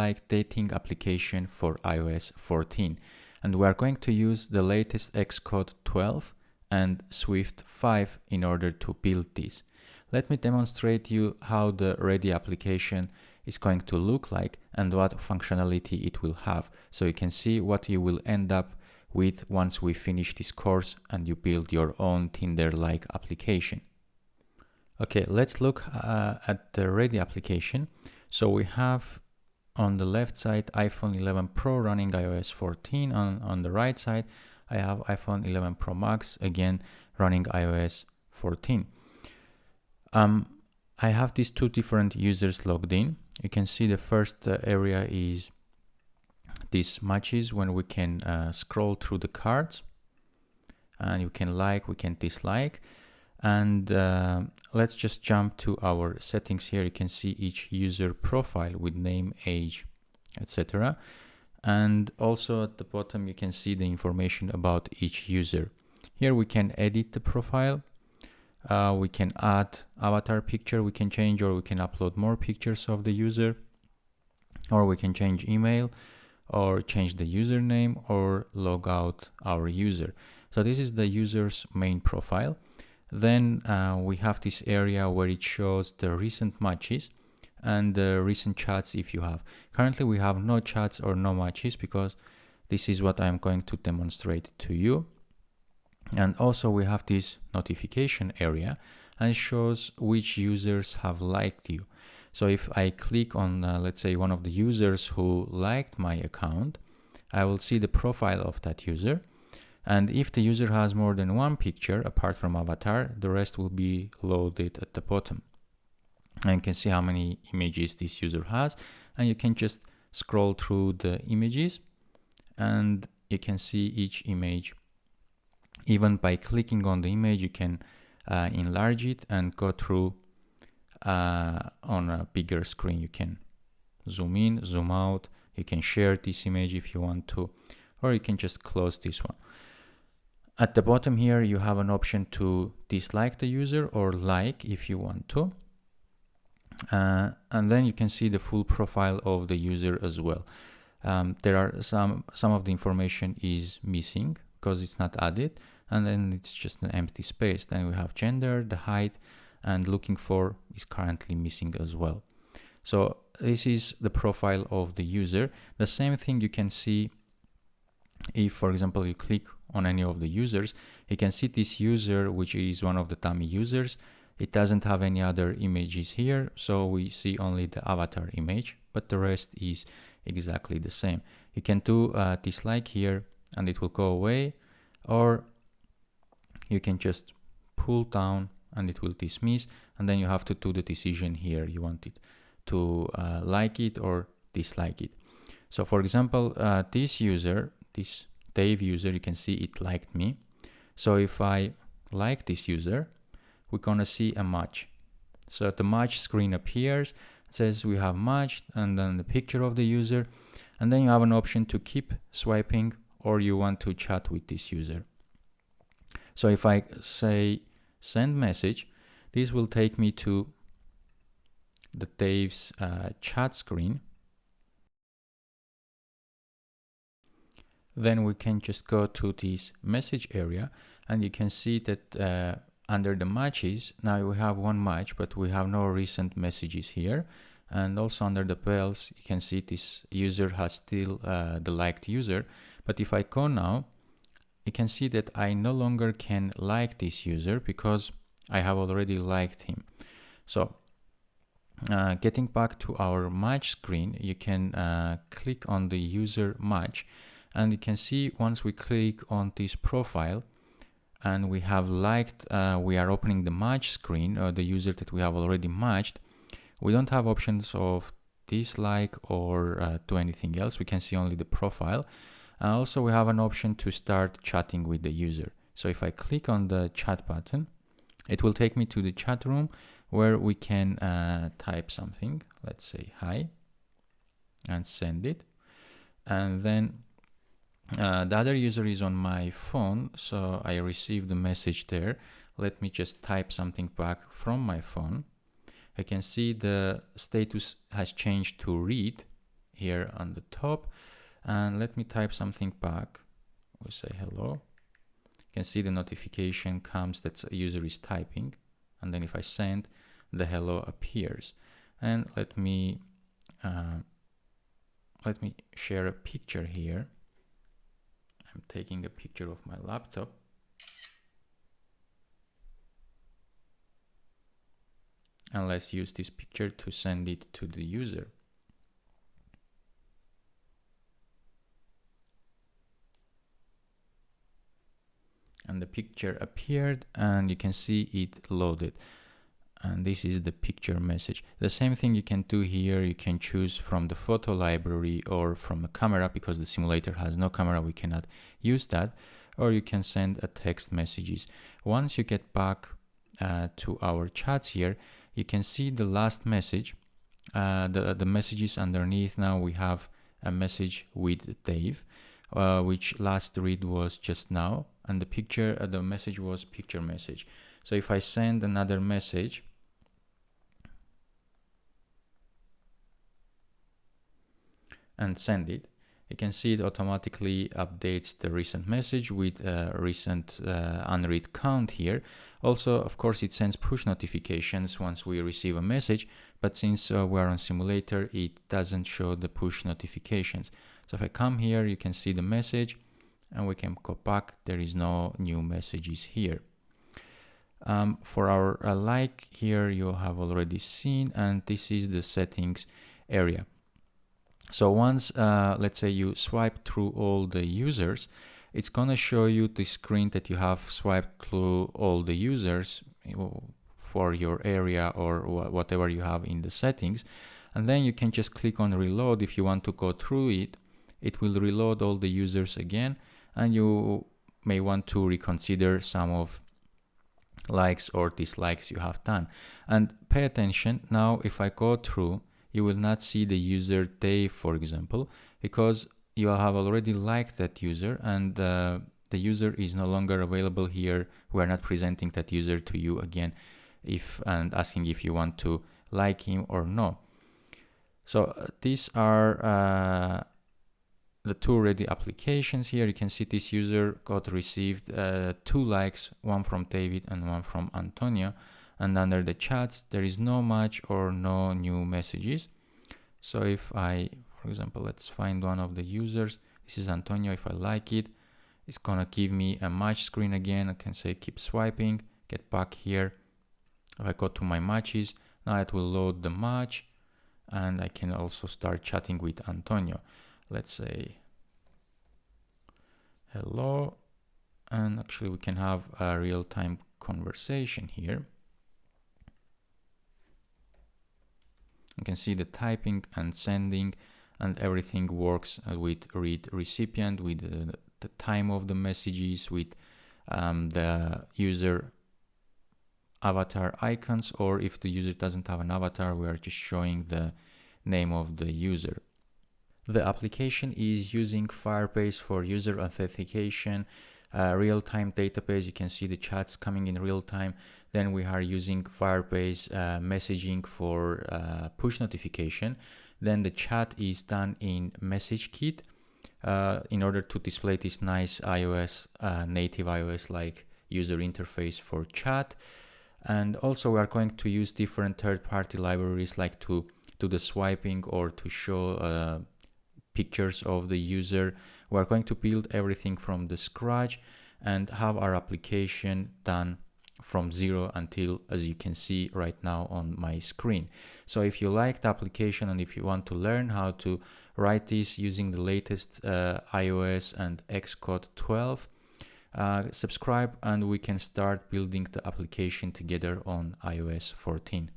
like dating application for iOS 14, and we are going to use the latest xCode 12 and Swift 5 in order to build this. Let me demonstrate you how the ready application is going to look like and what functionality it will have, so you can see what you will end up with once we finish this course and you build your own Tinder-like application. Okay, let's look at the ready application. So we have on the left side iPhone 11 Pro running iOS 14. On the right side I have iPhone 11 Pro Max again running iOS 14. I have these two different users logged in. You can see the first area is these matches when we can scroll through the cards, and you can like, we can dislike. And let's just jump to our settings here. You can see each user profile with name, age, etc. And also at the bottom you can see the information about each user. Here we can edit the profile. We can add avatar picture, we can change, or we can upload more pictures of the user, or we can change email, or change the username, or log out our user. So this is the user's main profile. Then we have this area where it shows the recent matches and the recent chats if you have. Currently we have no chats or no matches because this is what I'm going to demonstrate to you. And also we have this notification area, and it shows which users have liked you. So if I click on let's say one of the users who liked my account, I will see the profile of that user. And if the user has more than one picture apart from avatar, the rest will be loaded at the bottom. And you can see how many images this user has, and you can just scroll through the images and you can see each image. Even by clicking on the image, you can enlarge it and go through on a bigger screen. You can zoom in, zoom out, you can share this image if you want to, or you can just close this one. At the bottom here you have an option to dislike the user or like if you want to. And then you can see the full profile of the user as well. There are some of the information is missing because it's not added, and then it's just an empty space. Then we have gender, the height, and looking for is currently missing as well. So this is the profile of the user. The same thing you can see if, for example, you click on any of the users. You can see this user, which is one of the dummy users. It doesn't have any other images here, so we see only the avatar image, but the rest is exactly the same. You can do dislike here and it will go away, or you can just pull down and it will dismiss, and then you have to do the decision here. You want it to like it or dislike it. So for example, this user, this Dave user, you can see it liked me. So if I like this user, we're gonna see a match. So the match screen appears, it says we have matched, and then the picture of the user, and then you have an option to keep swiping, or you want to chat with this user. So if I say send message, this will take me to the Dave's chat screen. Then we can just go to this message area, and you can see that under the matches, now we have one match, but we have no recent messages here. And also under the bells, you can see this user has still the liked user. But if I go now, you can see that I no longer can like this user because I have already liked him. So getting back to our match screen, you can click on the user match, and you can see once we click on this profile and we have liked, we are opening the match screen, or the user that we have already matched. We don't have options of dislike or do anything else. We can see only the profile. Also we have an option to start chatting with the user. So if I click on the chat button, it will take me to the chat room where we can type something, let's say hi, and send it. And then the other user is on my phone, so I received the message there. Let me just type something back from my phone. I can see the status has changed to read here on the top, and let me type something back. We'll say hello. You can see the notification comes that a user is typing, and then if I send, the hello appears. And let me share a picture here. I'm taking a picture of my laptop. And let's use this picture to send it to the user. And the picture appeared, and you can see it loaded. And this is the picture message. The same thing you can do here. You can choose from the photo library or from a camera, because the simulator has no camera, we cannot use that. Or you can send a text messages. Once you get back to our chats here, you can see the last message, the messages underneath. Now we have a message with Dave, which last read was just now, and the picture, the message was picture message. So if I send another message, and send it, you can see it automatically updates the recent message with a recent unread count here. Also, of course, it sends push notifications once we receive a message, but since we're on simulator, it doesn't show the push notifications. So if I come here, you can see the message, and we can go back. There is no new messages here. For our like here, you have already seen, and this is the settings area. So once, let's say you swipe through all the users, it's gonna show you the screen that you have swiped through all the users for your area or whatever you have in the settings. And then you can just click on reload if you want to go through it. It will reload all the users again, and you may want to reconsider some of likes or dislikes you have done. And pay attention, now if I go through, you will not see the user Dave, for example, because you have already liked that user, and the user is no longer available here. We are not presenting that user to you again and asking if you want to like him or no. So these are the two ready applications here. You can see this user received 2 likes, one from David and one from Antonio. And under the chats, there is no match or no new messages. So if I, for example, let's find one of the users. This is Antonio. If I like it, it's gonna give me a match screen again. I can say keep swiping, get back here. If I go to my matches, now it will load the match, and I can also start chatting with Antonio. Let's say hello, and actually we can have a real-time conversation here. You can see the typing and sending, and everything works with read recipient, with the time of the messages, with the user avatar icons, or if the user doesn't have an avatar, we are just showing the name of the user. The application is using Firebase for user authentication, real-time database. You can see the chats coming in real time. Then we are using Firebase messaging for push notification. Then the chat is done in MessageKit in order to display this nice iOS, native iOS-like user interface for chat. And also we are going to use different third-party libraries, like to do the swiping or to show pictures of the user. We are going to build everything from the scratch and have our application done from zero until, as you can see right now on my screen. So if you like the application and if you want to learn how to write this using the latest iOS and xCode 12, subscribe and we can start building the application together on iOS 14.